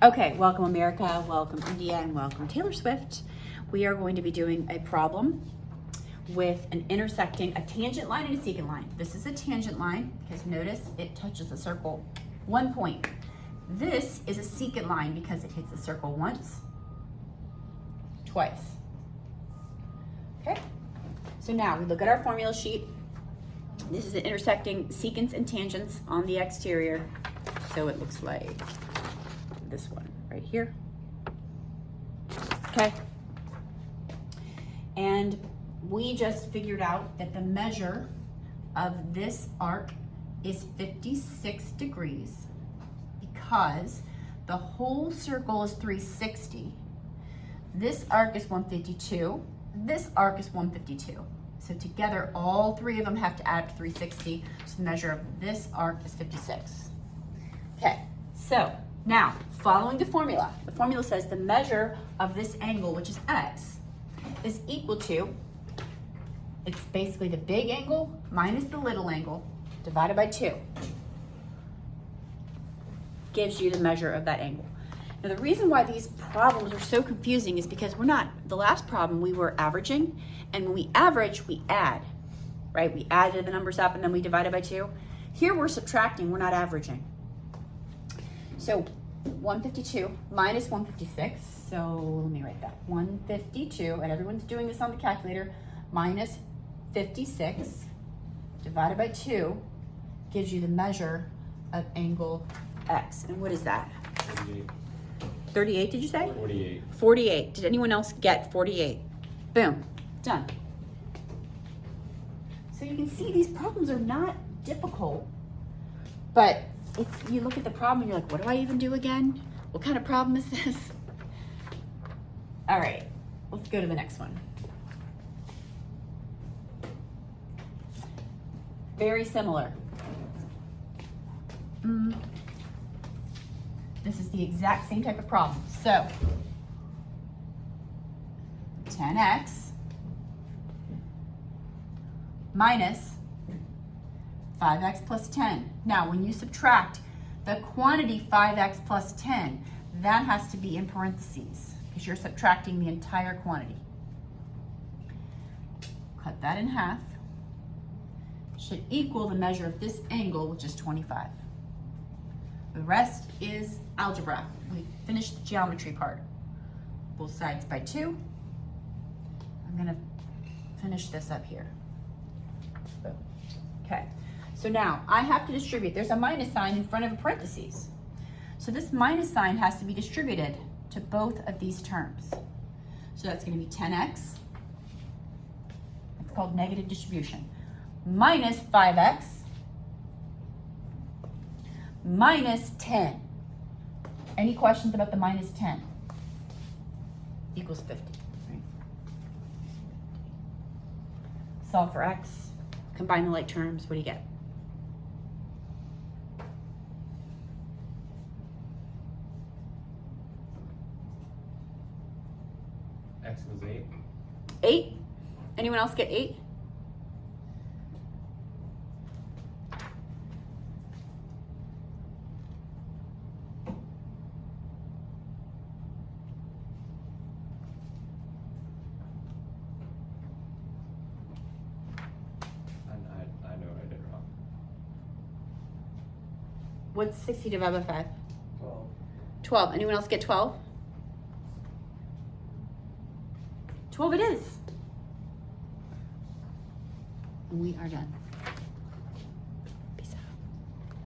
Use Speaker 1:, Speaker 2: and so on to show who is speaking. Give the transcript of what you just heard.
Speaker 1: Okay, welcome America, welcome India, and welcome Taylor Swift. We are going to be doing a problem with an intersecting, a tangent line and a secant line. This is a tangent line because notice it touches the circle 1 point. This is a secant line because it hits the circle once, twice. Okay, so now we look at our formula sheet. This is an intersecting secants and tangents on the exterior. So it looks like this one right here. Okay. And we just figured out that the measure of this arc is 56 degrees because the whole circle is 360. This arc is 152. This arc is 152. So together, all three of them have to add up to 360. So the measure of this arc is 56. Okay, so now, following the formula says the measure of this angle, which is x, is equal to, it's basically the big angle minus the little angle divided by 2. Gives you the measure of that angle. Now, the reason why these problems are so confusing is because the last problem we were averaging, and when we average, we add, right? We added the numbers up and then we divided by 2. Here we're subtracting, we're not averaging. So 152 minus 156, so let me write that. 152, and everyone's doing this on the calculator, minus 56 divided by 2 gives you the measure of angle X. And what is that?
Speaker 2: 38.
Speaker 1: 38, did you say?
Speaker 2: 48.
Speaker 1: 48. Did anyone else get 48? Boom, done. So you can see these problems are not difficult, but if you look at the problem and you're like, what do I even do again? What kind of problem is this? All right, let's go to the next one. Very similar. This is the exact same type of problem. So 10x minus 5x plus 10. Now, when you subtract the quantity 5x plus 10, that has to be in parentheses because you're subtracting the entire quantity. Cut that in half. Should equal the measure of this angle, which is 25. The rest is algebra. We finished the geometry part. Both sides by 2. I'm gonna finish this up here. Boom. Okay. So now I have to distribute. There's a minus sign in front of a parentheses. So this minus sign has to be distributed to both of these terms. So that's going to be 10x. It's called negative distribution. Minus 5x minus 10. Any questions about the minus 10? Equals 50. Right? Solve for x. Combine the like terms. What do you get?
Speaker 2: X was 8.
Speaker 1: 8? Anyone else get 8?
Speaker 2: I know I did wrong.
Speaker 1: What's 60 divided by 5?
Speaker 2: 12.
Speaker 1: 12. Anyone else get 12? 12 it is. We are done.